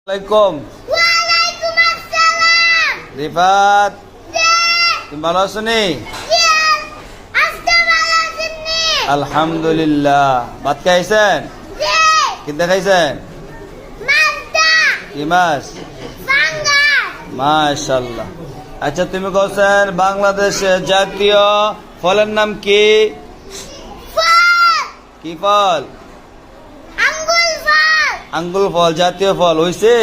আলাইকুম। ওয়ালাইকুম আসসালাম। রিফাত, জি। তুমি ভালো আছো নি? জি, আজকে ভালো আছেন নি? আলহামদুলিল্লাহ। ভাত খাইছেন? জি। কি দেখাইছেন? মাছটা, কি মাছ? বাঙ্গাস, মাশাআল্লাহ। আচ্ছা, তুমি বলছেন বাংলাদেশের জাতীয় ফলের নাম কি? ফল, কি ফল? আঙ্গুল ফল, আঙ্গুল ফল জাতীয় ফল হইছে?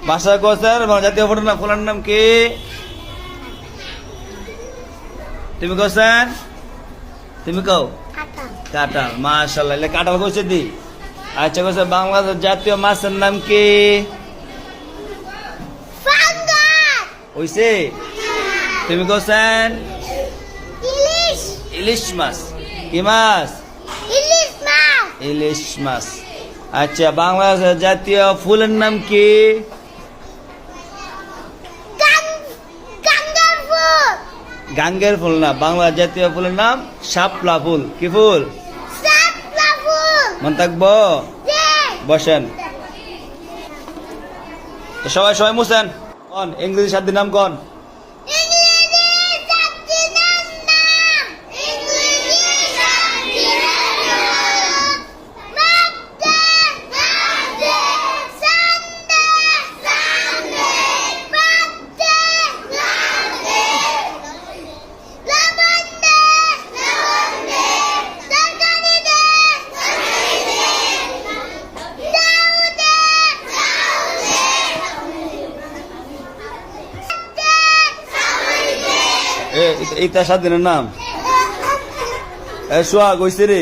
ভাষা কোসেন জাতীয় ফলের নাম কি? তুমি কোসেন? তুমি কও? কাঁঠাল, কাঁঠাল। মাশাআল্লাহ, এলে কাঁঠাল কইছে দি। আচ্ছা, কইছে বাংলাদেশ জাতীয় মাছের নাম কি? বাঙ্গাস, হইছে? তুমি কোসেন? ইলিশ, ইলিশ মাছ। কি মাছ? ইলিশ মাছ, ইলিশ মাছ। আচ্ছা, বাংলাদেশের জাতীয় ফুলের নাম কি? গাঙ্গার ফুল, গাঙ্গের ফুল না, বাংলা জাতীয় ফুলের নাম শাপলা ফুল। কি ফুল? শাপলা ফুল। মন থাকবো? জি। বসেন। তো সবাই মুছেন। কোন ইংরেজি শব্দের নাম কোন? ইংরেজি সাবজেক্টের নাম, ইংরেজি সাবজেক্টের নাম Monday, Monday, Sunday, Sunday, Monday, Monday, লাবণডে, লাবণডে, তরকারিডে, তরকারিডে, দাউডে, দাউডে, এইটা স্বাধীনের নাম। সোহাগ হইছে রে।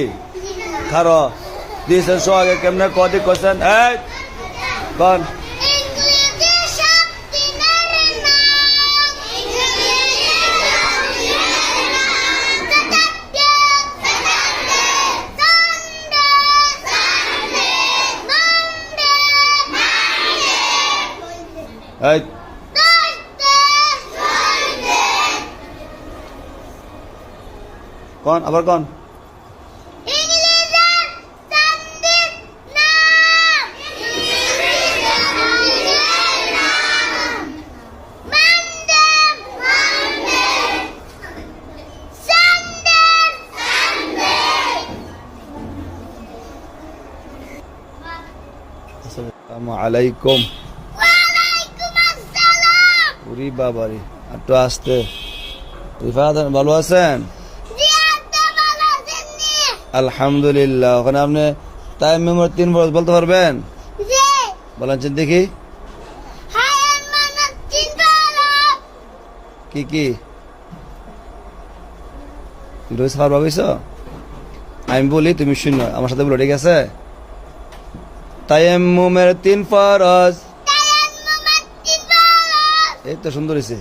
খারো দিয়েছেন সোহাগে কেমনে কদি কোশ্চেন? কন ইংরেজি শব্দের নাম, ইংরেজি শব্দের নাম Saturday, Saturday, Sunday, Sunday, Monday, Monday, এই থার্সডে, ফ্রাইডে। কন আবার কন। ইংরেজি শব্দের নাম, ইংরেজি শব্দের নাম মানডে, মানডে, সানডে, সানডে। আসসালামু আলাইকুম। ওয়ালাইকুম আসসালাম। উরি বাবারি, একটু আসতে। রিফাত, ভালো আছেন? জি, আপনি ভালো আছেন নি? আলহামদুলিল্লাহ। ওখানে আপনি টাইম মেমোরি 3 বছর বলতে পারবেন? জি। বলেন দেখি। হায়ার মানার চিন্তা হলো কি কি রোজ খাবার ভাবিস? আমি বলি, তুমি শুনো, আমার সাথে বলো, ঠিক আছে? তায়াম্মুমের 3 ফরজ। তায়াম্মুমের চিন্তা হলো এই তো সুন্দর হয়েছে।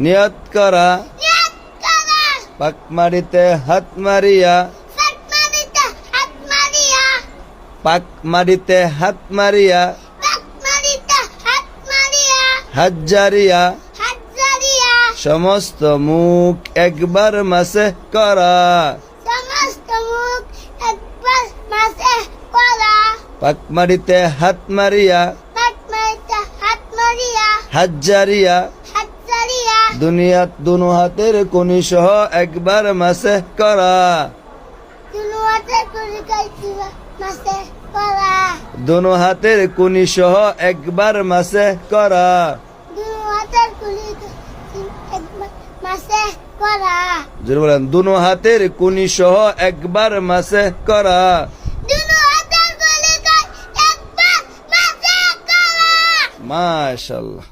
নিয়ত করা, নিয়ত করা, পাক মারিতে হাত মারিয়া, ফাতমানিতে হাত মারিয়া, পাক মারিতে হাত মারিয়া, ফাতমানিতে হাত মারিয়া, হাত জারিয়া, হাত জারিয়া, সমস্ত মুখ একবার মাসে করা। সমস্ত মুখ একবার মাসে করা, পাক মারিতে হাত মারিয়া, ফাতমানিতে হাত মারিয়া, হাত জারিয়া, হাত জারিয়া, দুনিয়াত দুনো হাতের কোনি সহ একবার মাসে করা। দুনুয়াতে করে গাইছিবা মাসে করা, দুনো হাতের কোনি সহ একবার মাসে করা। দুনুয়াতে করে একবার মাসে করা, জোরে বলেন, দুনো হাতের কোনি সহ একবার মাসে করা। দুনুয়াতে করে একবার মাসে করা। মাশাআল্লাহ।